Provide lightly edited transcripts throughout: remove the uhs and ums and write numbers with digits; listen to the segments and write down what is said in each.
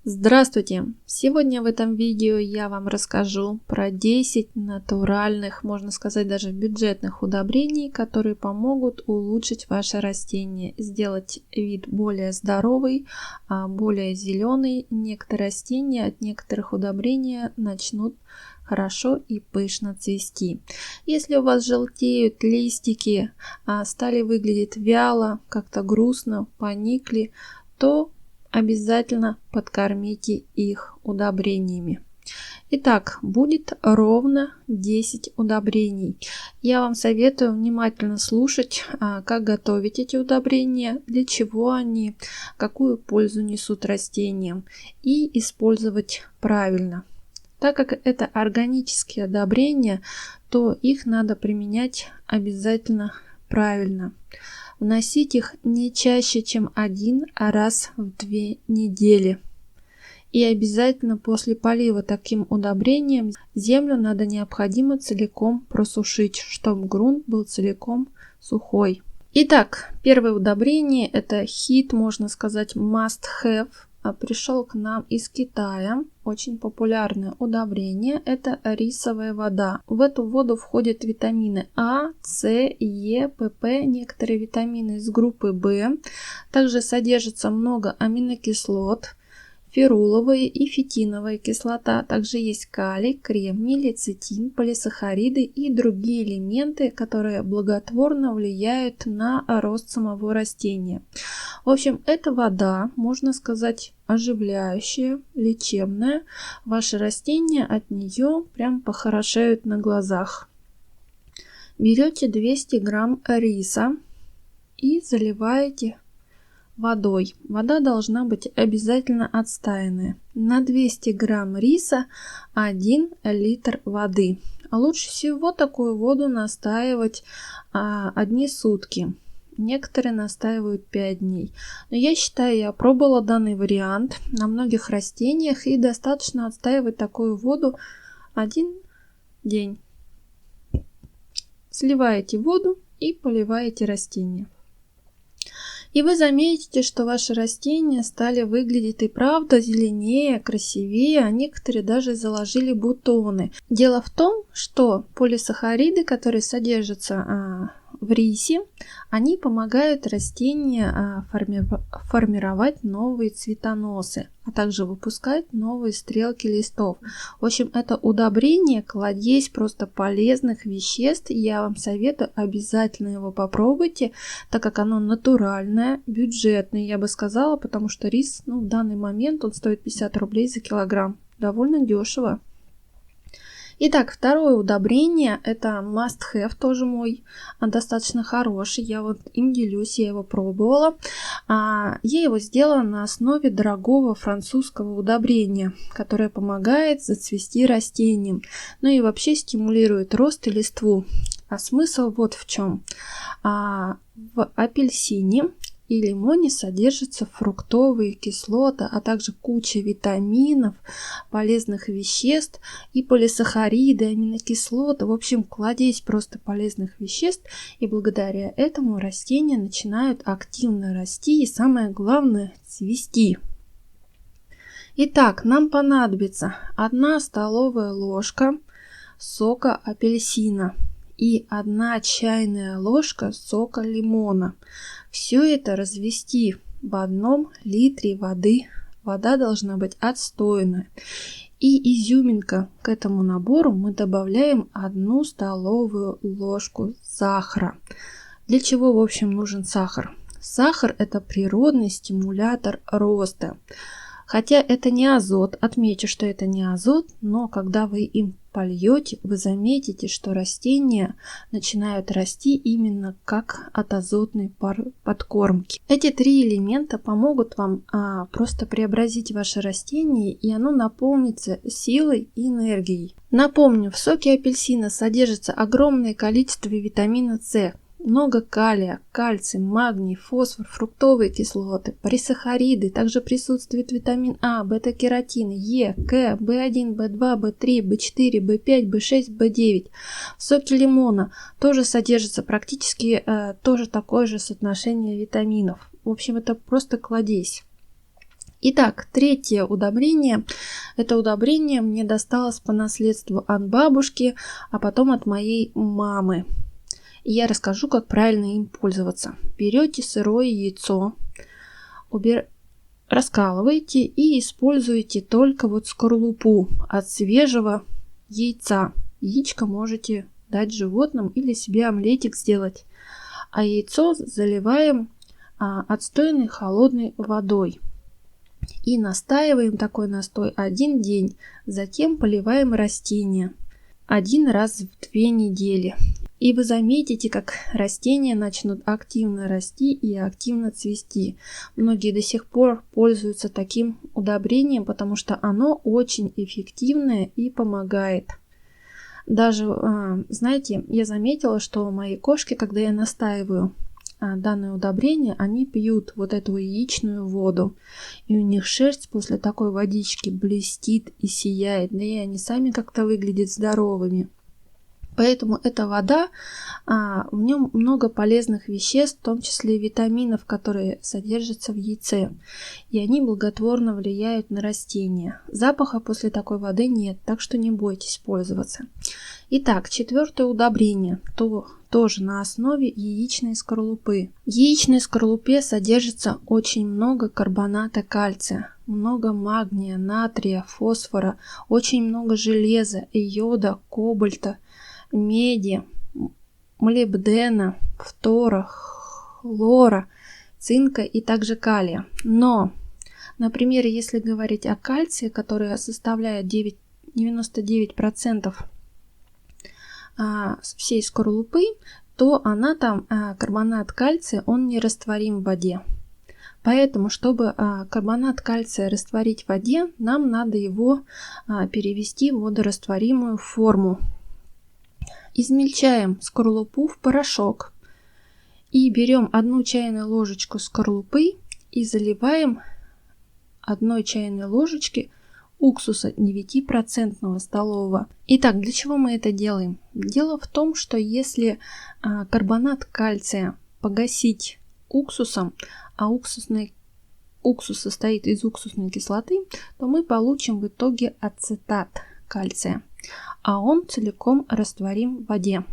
Здравствуйте! Сегодня в этом видео я вам расскажу про 10 натуральных, можно сказать даже бюджетных удобрений, которые помогут улучшить ваше растение, сделать вид более здоровый, более зеленый. Некоторые растения от некоторых удобрений начнут хорошо и пышно цвести. Если у вас желтеют листики, стали выглядеть вяло, как-то грустно, поникли, то обязательно подкормите их удобрениями. Итак, будет ровно 10 удобрений. Я вам советую внимательно слушать, как готовить эти удобрения, для чего они, какую пользу несут растениям, и использовать правильно. Так как это органические удобрения, то их надо применять обязательно правильно. Вносить их не чаще, чем один раз в 2 недели. И обязательно после полива таким удобрением землю необходимо целиком просушить, чтобы грунт был целиком сухой. Итак, первое удобрение — это хит, можно сказать, must have. Пришел к нам из Китая. Очень популярное удобрение – это рисовая вода. В эту воду входят витамины А, С, Е, ПП, некоторые витамины из группы В. Также содержится много аминокислот, феруловая и фитиновая кислота. Также есть калий, кремний, лецитин, полисахариды и другие элементы, которые благотворно влияют на рост самого растения. В общем, эта вода, можно сказать, оживляющая, лечебная. Ваши растения от нее прям похорошеют на глазах. Берете 200 грамм риса и заливаете водой. Вода должна быть обязательно отстаянная. На 200 грамм риса 1 литр воды. Лучше всего такую воду настаивать 1 сутки. Некоторые настаивают 5 дней. Но я считаю, я пробовала данный вариант на многих растениях, и достаточно отстаивать такую воду 1 день. Сливаете воду и поливаете растения. И вы заметите, что ваши растения стали выглядеть и правда зеленее, красивее, а некоторые даже заложили бутоны. Дело в том, что полисахариды, которые содержатся в рисе, они помогают растению формировать новые цветоносы, а также выпускать новые стрелки листов. В общем, это удобрение кладезь просто полезных веществ. Я вам советую, обязательно его попробуйте, так как оно натуральное, бюджетное, я бы сказала, потому что рис, в данный момент он стоит 50 рублей за килограмм. Довольно дешево. Итак, второе удобрение — это must have, тоже мой, достаточно хороший. Я им делюсь, я его пробовала. Я его сделала на основе дорогого французского удобрения, которое помогает зацвести растениям, и вообще стимулирует рост и листву. А смысл вот в чем. В апельсине и лимоне содержатся фруктовые кислоты, а также куча витаминов, полезных веществ и полисахариды, аминокислоты. В общем, кладезь просто полезных веществ, и благодаря этому растения начинают активно расти и, самое главное, цвести. Итак, нам понадобится 1 столовая ложка сока апельсина и 1 чайная ложка сока лимона. Все это развести в 1 литре воды. Вода должна быть отстойная. И изюминка к этому набору: мы добавляем 1 столовую ложку сахара. Для чего, в общем, нужен сахар? Сахар — это природный стимулятор роста. Хотя это не азот, отмечу, что это не азот, но когда вы им польете, вы заметите, что растения начинают расти именно как от азотной подкормки. Эти 3 элемента помогут вам просто преобразить ваше растение, и оно наполнится силой и энергией. Напомню, в соке апельсина содержится огромное количество витамина С. Много калия, кальций, магний, фосфор, фруктовые кислоты, полисахариды. Также присутствует витамин А, бета-керотин, Е, К, В1, В2, В3, В4, В5, В6, В9. В соке лимона тоже содержится практически тоже такое же соотношение витаминов. В общем, это просто кладезь. Итак, третье удобрение. Это удобрение мне досталось по наследству от бабушки, а потом от моей мамы. И я расскажу, как правильно им пользоваться. Берете сырое яйцо, раскалываете и используете только вот скорлупу от свежего яйца. Яичко можете дать животным или себе омлетик сделать. А яйцо заливаем отстойной холодной водой. И настаиваем такой настой 1 день. Затем поливаем растения 1 раз в 2 недели. И вы заметите, как растения начнут активно расти и активно цвести. Многие до сих пор пользуются таким удобрением, потому что оно очень эффективное и помогает. Даже, знаете, я заметила, что мои кошки, когда я настаиваю данное удобрение, они пьют вот эту яичную воду. И у них шерсть после такой водички блестит и сияет. Да и они сами как-то выглядят здоровыми. Поэтому эта вода, в нем много полезных веществ, в том числе витаминов, которые содержатся в яйце. И они благотворно влияют на растения. Запаха после такой воды нет, так что не бойтесь пользоваться. Итак, четвертое удобрение, тоже на основе яичной скорлупы. В яичной скорлупе содержится очень много карбоната кальция, много магния, натрия, фосфора, очень много железа, йода, кобальта, меди, молибдена, фтора, хлора, цинка и также калия. Но, например, если говорить о кальции, который составляет 99% всей скорлупы, то она там, карбонат кальция, он не растворим в воде. Поэтому, чтобы карбонат кальция растворить в воде, нам надо его перевести в водорастворимую форму. Измельчаем скорлупу в порошок и берем 1 чайную ложечку скорлупы и заливаем 1 чайной ложечки уксуса 9% столового. Итак, для чего мы это делаем? Дело в том, что если карбонат кальция погасить уксусом, а уксус состоит из уксусной кислоты, то мы получим в итоге ацетат кальция, а он целиком растворим в воде.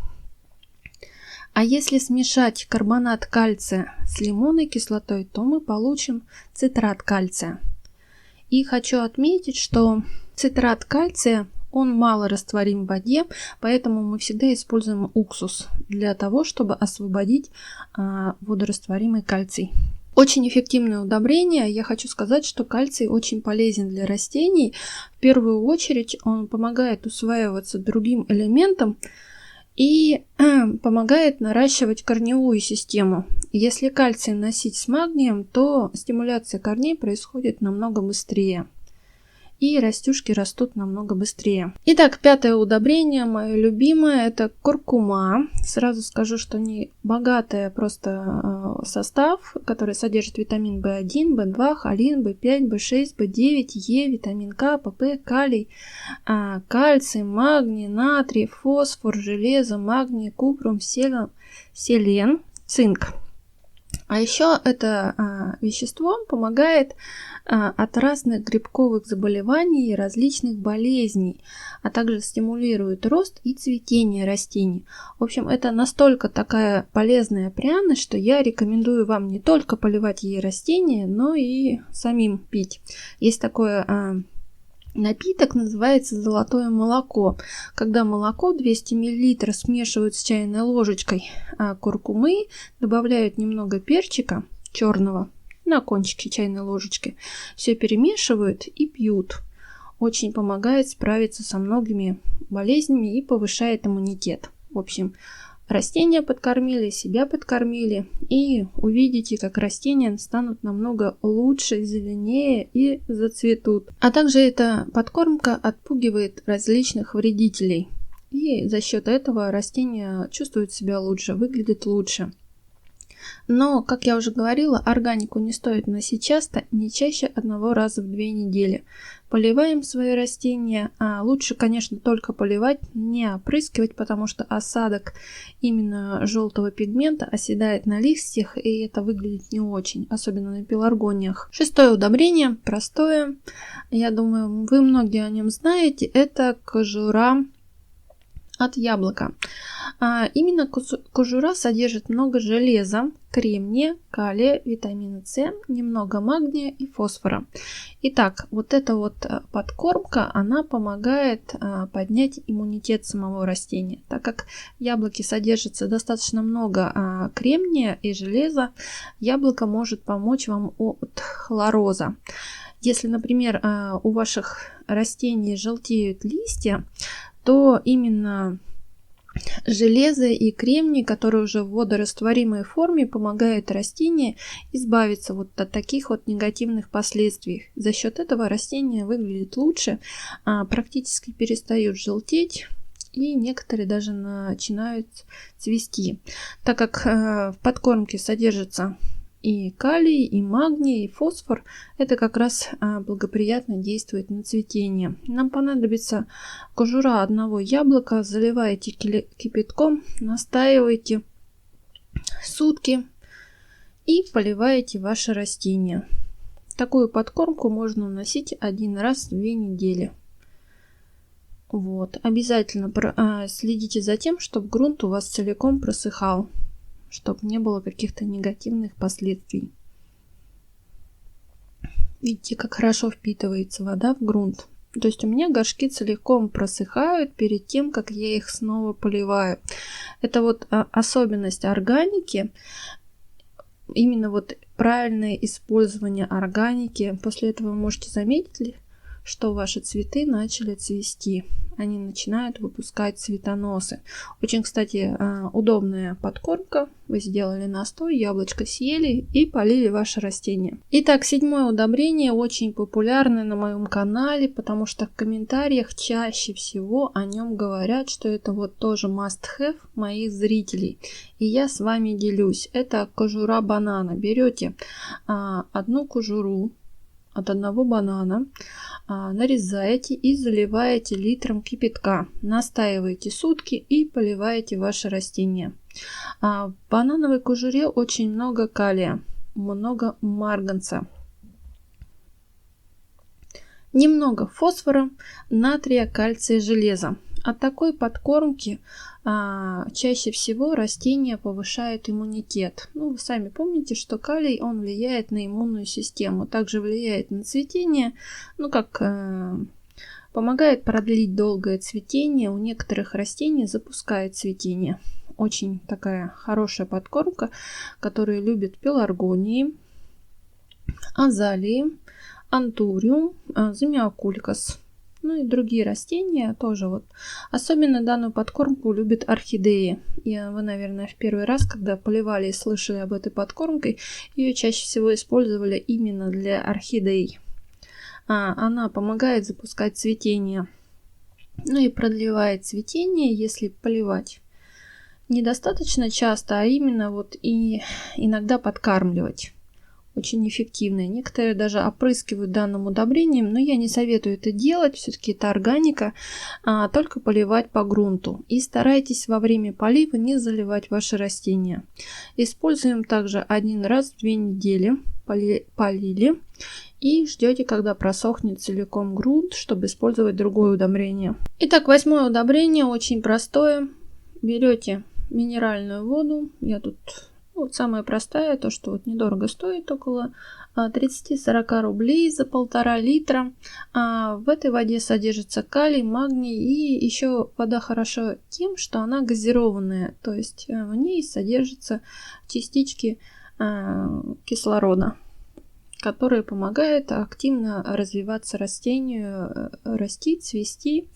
А если смешать карбонат кальция с лимонной кислотой, то мы получим цитрат кальция. И хочу отметить, что цитрат кальция, он мало растворим в воде, поэтому мы всегда используем уксус для того, чтобы освободить водорастворимый кальций. Очень эффективное удобрение. Я хочу сказать, что кальций очень полезен для растений. В первую очередь он помогает усваиваться другим элементам и помогает наращивать корневую систему. Если кальций носить с магнием, то стимуляция корней происходит намного быстрее. И растюшки растут намного быстрее. Итак, пятое удобрение, мое любимое, это куркума. Сразу скажу, что не богатый просто состав, который содержит витамин В1, В2, холин, В5, В6, В9, Е, витамин К, ПП, калий, кальций, магний, натрий, фосфор, железо, магний, купрум, селен, цинк. А еще это вещество помогает от разных грибковых заболеваний и различных болезней, а также стимулирует рост и цветение растений. В общем, это настолько такая полезная пряность, что я рекомендую вам не только поливать ей растения, но и самим пить. Есть такое напиток, называется золотое молоко. Когда молоко 200 мл смешивают с чайной ложечкой куркумы, добавляют немного перчика черного на кончике чайной ложечки, все перемешивают и пьют. Очень помогает справиться со многими болезнями и повышает иммунитет. В общем, растения подкормили, себя подкормили, и увидите, как растения станут намного лучше, зеленее и зацветут. А также эта подкормка отпугивает различных вредителей. И за счет этого растения чувствуют себя лучше, выглядят лучше. Но, как я уже говорила, органику не стоит вносить часто, не чаще 1 раза в 2 недели. Поливаем свои растения, а лучше, конечно, только поливать, не опрыскивать, потому что осадок именно желтого пигмента оседает на листьях, и это выглядит не очень, особенно на пеларгониях. 6-е удобрение, простое, я думаю, вы многие о нем знаете, это кожура от яблока. Именно кожура содержит много железа, кремния, калия, витамина С, немного магния и фосфора. Итак, вот эта вот подкормка, она помогает поднять иммунитет самого растения. Так как в яблоке содержится достаточно много кремния и железа, яблоко может помочь вам от хлороза. Если, например, у ваших растений желтеют листья, то именно железо и кремний, которые уже в водорастворимой форме, помогают растению избавиться вот от таких вот негативных последствий. За счет этого растения выглядит лучше, практически перестают желтеть, и некоторые даже начинают цвести. Так как в подкормке содержится и калий, и магний, и фосфор, это как раз благоприятно действует на цветение. Нам понадобится кожура одного яблока, заливаете кипятком, настаиваете сутки и поливаете ваше растение. Такую подкормку можно вносить 1 раз в 2 недели. Вот. Обязательно следите за тем, чтобы грунт у вас целиком просыхал, чтобы не было каких-то негативных последствий. Видите, как хорошо впитывается вода в грунт. То есть у меня горшки целиком просыхают перед тем, как я их снова поливаю. Это вот особенность органики. Именно вот правильное использование органики. После этого вы можете заметить, что ваши цветы начали цвести. Они начинают выпускать цветоносы. Очень, кстати, удобная подкормка. Вы сделали настой, яблочко съели и полили ваше растение. Итак, 7-е удобрение очень популярное на моем канале, потому что в комментариях чаще всего о нем говорят, что это вот тоже must-have моих зрителей. И я с вами делюсь. Это кожура банана. Берете одну кожуру от одного банана, нарезаете и заливаете литром кипятка, настаиваете сутки и поливаете ваше растение. В банановой кожуре очень много калия, много марганца, немного фосфора, натрия, кальция, железа. От такой подкормки чаще всего растения повышают иммунитет. Ну, вы сами помните, что калий, он влияет на иммунную систему, также влияет на цветение, помогает продлить долгое цветение. У некоторых растений запускает цветение. Очень такая хорошая подкормка, которую любят пеларгонии, азалии, антуриум, замиокулькас. Ну и другие растения тоже вот. Особенно данную подкормку любят орхидеи. Вы, наверное, в первый раз, когда поливали и слышали об этой подкормке, ее чаще всего использовали именно для орхидей. Она помогает запускать цветение. Ну и продлевает цветение, если поливать недостаточно часто, а именно вот и иногда подкармливать. Очень эффективная. Некоторые даже опрыскивают данным удобрением, но я не советую это делать, все-таки это органика, только поливать по грунту. И старайтесь во время полива не заливать ваши растения. Используем также 1 раз в 2 недели. Полили и ждете, когда просохнет целиком грунт, чтобы использовать другое удобрение. Итак, 8-е удобрение очень простое. Берете минеральную воду. Я тут вот самая простая, то что вот недорого стоит, около 30-40 рублей за 1,5 литра. В этой воде содержится калий, магний, и еще вода хороша тем, что она газированная, то есть в ней содержатся частички кислорода, которые помогают активно развиваться растению, расти, цвести.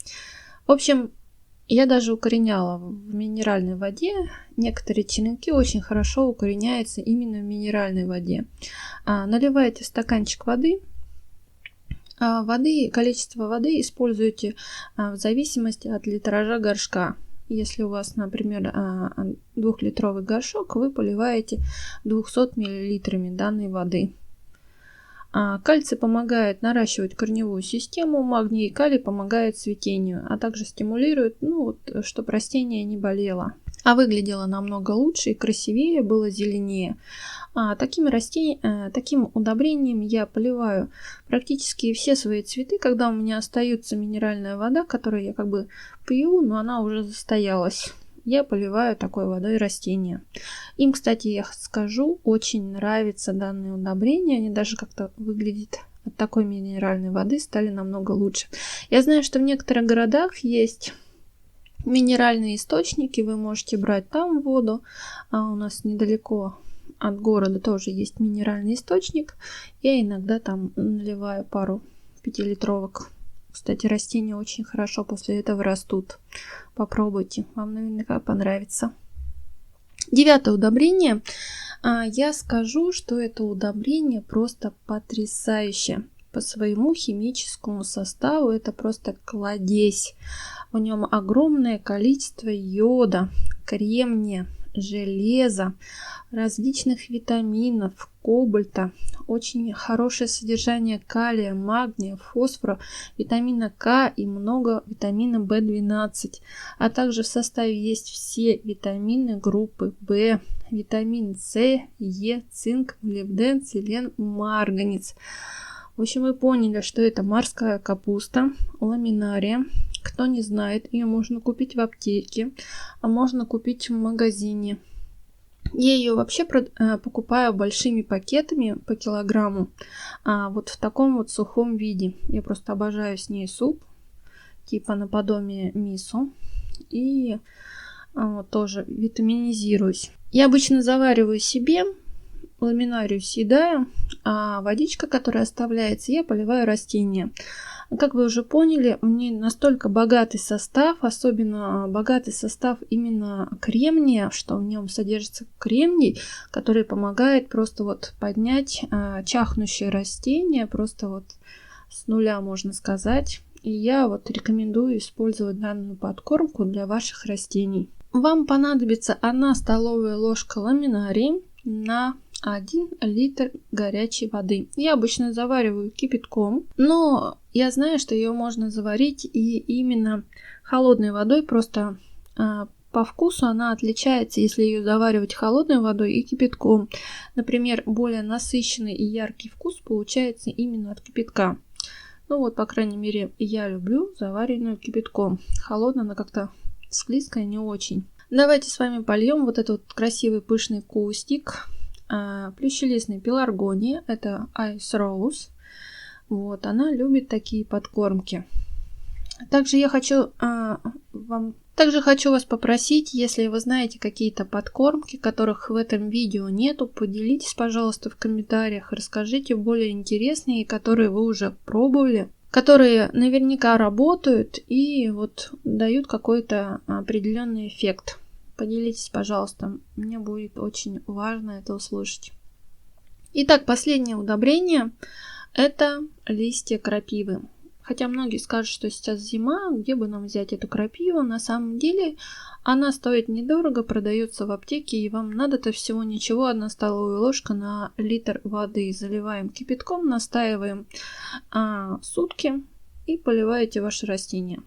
В общем, я даже укореняла в минеральной воде. Некоторые черенки очень хорошо укореняются именно в минеральной воде. Наливаете в стаканчик воды. Количество воды используйте в зависимости от литража горшка. Если у вас, например, 2-литровый горшок, вы поливаете 200 мл данной воды. Кальций помогает наращивать корневую систему, магний и калий помогает цветению, а также стимулирует, чтобы растение не болело. А выглядело намного лучше и красивее, было зеленее. Таким удобрением я поливаю практически все свои цветы, когда у меня остается минеральная вода, которую я пью, но она уже застоялась. Я поливаю такой водой растения. Им, кстати, я скажу, очень нравится данное удобрение. Они даже как-то выглядят от такой минеральной воды стали намного лучше. Я знаю, что в некоторых городах есть минеральные источники. Вы можете брать там воду. А у нас недалеко от города тоже есть минеральный источник. Я иногда там наливаю пару 5-литровок. Кстати, растения очень хорошо после этого растут. Попробуйте, вам наверняка понравится. 9-е удобрение. Я скажу, что это удобрение просто потрясающе. По своему химическому составу это просто кладезь. В нем огромное количество йода, кремния, железа, различных витаминов, кобальта, очень хорошее содержание калия, магния, фосфора, витамина К и много витамина В12. А также в составе есть все витамины группы В, витамин С, Е, цинк, молибден, селен, марганец. В общем, вы поняли, что это морская капуста, ламинария. Кто не знает, ее можно купить в аптеке, а можно купить в магазине. Я ее вообще покупаю большими пакетами по килограмму, вот в таком вот сухом виде. Я просто обожаю с ней суп, типа наподобие мисо, и тоже витаминизируюсь. Я обычно завариваю себе, ламинарию съедаю, а водичка, которая оставляется, я поливаю растения. Как вы уже поняли, у меня настолько богатый состав, особенно богатый состав именно кремния, что в нем содержится кремний, который помогает просто поднять чахнущее растение, просто с нуля, можно сказать. И я рекомендую использовать данную подкормку для ваших растений. Вам понадобится 1 столовая ложка ламинарии на 1 литр горячей воды. Я обычно завариваю кипятком, но я знаю, что ее можно заварить и именно холодной водой. Просто по вкусу она отличается, если ее заваривать холодной водой и кипятком. Например, более насыщенный и яркий вкус получается именно от кипятка. По крайней мере, я люблю заваренную кипятком. Холодная она как-то склизкая, не очень. Давайте с вами польем этот красивый пышный кустик плющелистной пеларгонии. Это Ice Rose. Она любит такие подкормки. Также я хочу вас попросить, если вы знаете какие-то подкормки, которых в этом видео нету, поделитесь, пожалуйста, в комментариях, расскажите более интересные, которые вы уже пробовали, которые наверняка работают и дают какой-то определенный эффект. Поделитесь, пожалуйста, мне будет очень важно это услышать. Итак, последнее удобрение – это листья крапивы. Хотя многие скажут, что сейчас зима, где бы нам взять эту крапиву? На самом деле она стоит недорого, продается в аптеке, и вам надо-то всего ничего, 1 столовая ложка на литр воды. Заливаем кипятком, настаиваем сутки и поливаете ваши растения.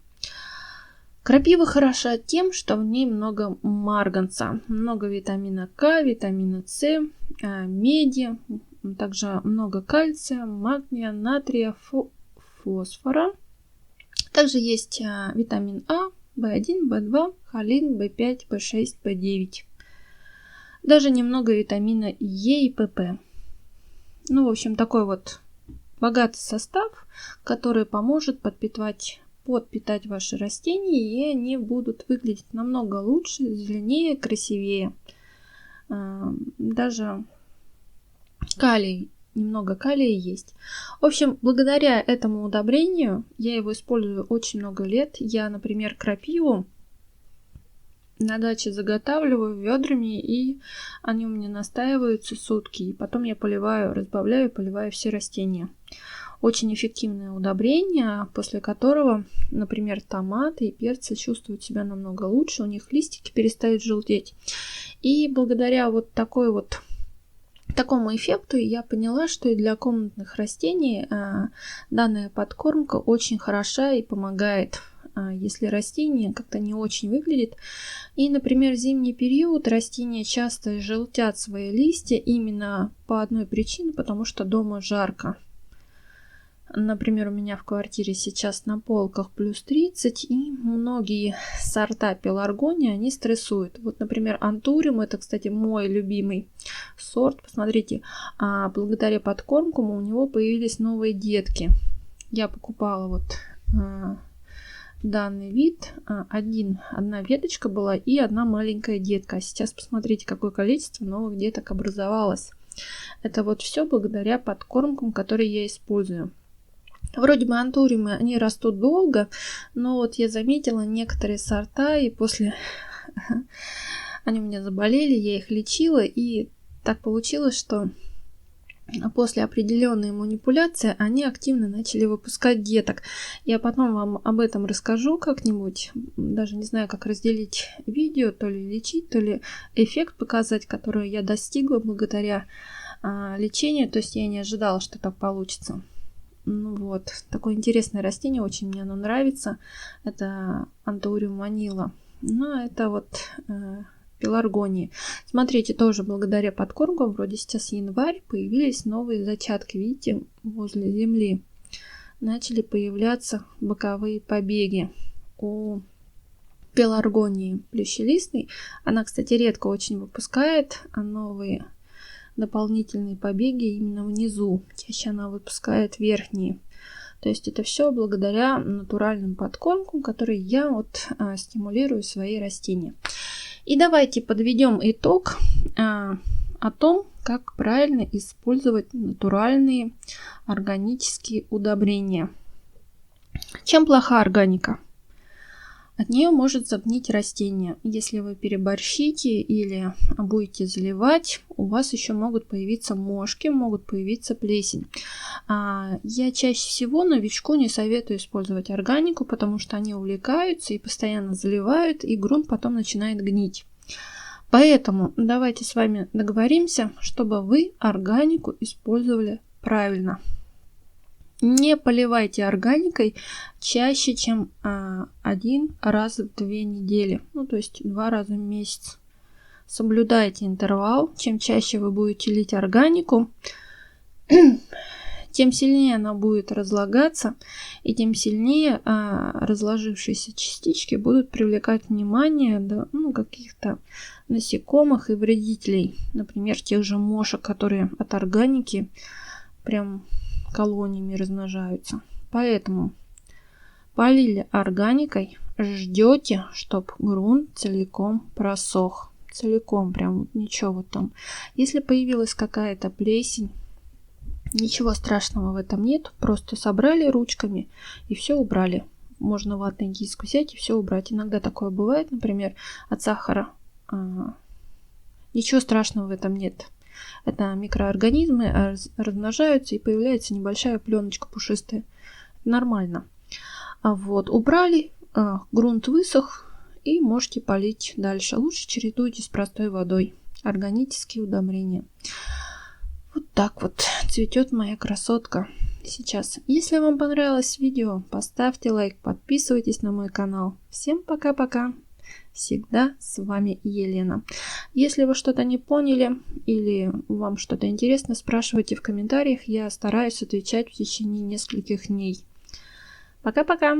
Крапива хороша тем, что в ней много марганца, много витамина К, витамина С, меди, также много кальция, магния, натрия, фосфора. Также есть витамин А, В1, В2, холин, В5, В6, В9. Даже немного витамина Е и ПП. В общем, такой богатый состав, который поможет подпитать ваши растения, и они будут выглядеть намного лучше, зеленее, красивее. Даже немного калия есть. В общем, благодаря этому удобрению, я его использую очень много лет. Я, например, крапиву на даче заготавливаю ведрами, и они у меня настаиваются сутки. И потом я разбавляю, поливаю все растения. Очень эффективное удобрение, после которого, например, томаты и перцы чувствуют себя намного лучше, у них листики перестают желтеть. И благодаря вот такому эффекту я поняла, что и для комнатных растений данная подкормка очень хороша и помогает, если растение как-то не очень выглядит. И, например, в зимний период растения часто желтят свои листья именно по одной причине, потому что дома жарко. Например, у меня в квартире сейчас на полках плюс 30, и многие сорта пеларгонии, они стрессуют. Вот, например, антуриум, это, кстати, мой любимый сорт. Посмотрите, благодаря подкормкам у него появились новые детки. Я покупала вот данный вид. Одна веточка была и одна маленькая детка. А сейчас посмотрите, какое количество новых деток образовалось. Это вот все благодаря подкормкам, которые я использую. Вроде бы антуриумы, они растут долго, но вот я заметила некоторые сорта, и после они у меня заболели, я их лечила, и так получилось, что после определенной манипуляции они активно начали выпускать деток. Я потом вам об этом расскажу как-нибудь, даже не знаю, как разделить видео, то ли лечить, то ли эффект показать, который я достигла благодаря лечению, то есть я не ожидала, что так получится. Ну вот, такое интересное растение, очень мне оно нравится. Это антуриум манила. Ну, это вот пеларгонии. Смотрите, тоже благодаря подкормкам, вроде сейчас январь, появились новые зачатки. Видите, возле земли начали появляться боковые побеги у пеларгонии плющелистной. Она, кстати, редко очень выпускает новые дополнительные побеги именно внизу. Чаще она выпускает верхние. То есть это все благодаря натуральным подкормкам, которые я вот стимулирую свои растения. И давайте подведем итог о том, как правильно использовать натуральные органические удобрения. Чем плоха органика? От нее может загнить растение. Если вы переборщите или будете заливать, у вас еще могут появиться мошки, могут появиться плесень. Я чаще всего новичку не советую использовать органику, потому что они увлекаются и постоянно заливают, и грунт потом начинает гнить. Поэтому давайте с вами договоримся, чтобы вы органику использовали правильно. Не поливайте органикой чаще, чем 1 раз в 2 недели, ну то есть 2 раза в месяц. Соблюдайте интервал. Чем чаще вы будете лить органику, тем сильнее она будет разлагаться, и тем сильнее разложившиеся частички будут привлекать внимание каких-то насекомых и вредителей, например, тех же мошек, которые от органики прям колониями размножаются. Поэтому полили органикой, ждете, чтобы грунт целиком просох. Целиком, прям ничего вот там. Если появилась какая-то плесень, ничего страшного в этом нет. Просто собрали ручками и все убрали. Можно ватный диск взять и все убрать. Иногда такое бывает, например, от сахара. Ничего страшного в этом нет. Это микроорганизмы размножаются и появляется небольшая пленочка пушистая. Нормально. Вот, убрали, грунт высох и можете полить дальше. Лучше чередуйте с простой водой. Органические удобрения. Вот так вот цветет моя красотка сейчас. Если вам понравилось видео, поставьте лайк, подписывайтесь на мой канал. Всем пока-пока. Всегда с вами Елена. Если вы что-то не поняли или вам что-то интересно, спрашивайте в комментариях. Я стараюсь отвечать в течение нескольких дней. Пока-пока!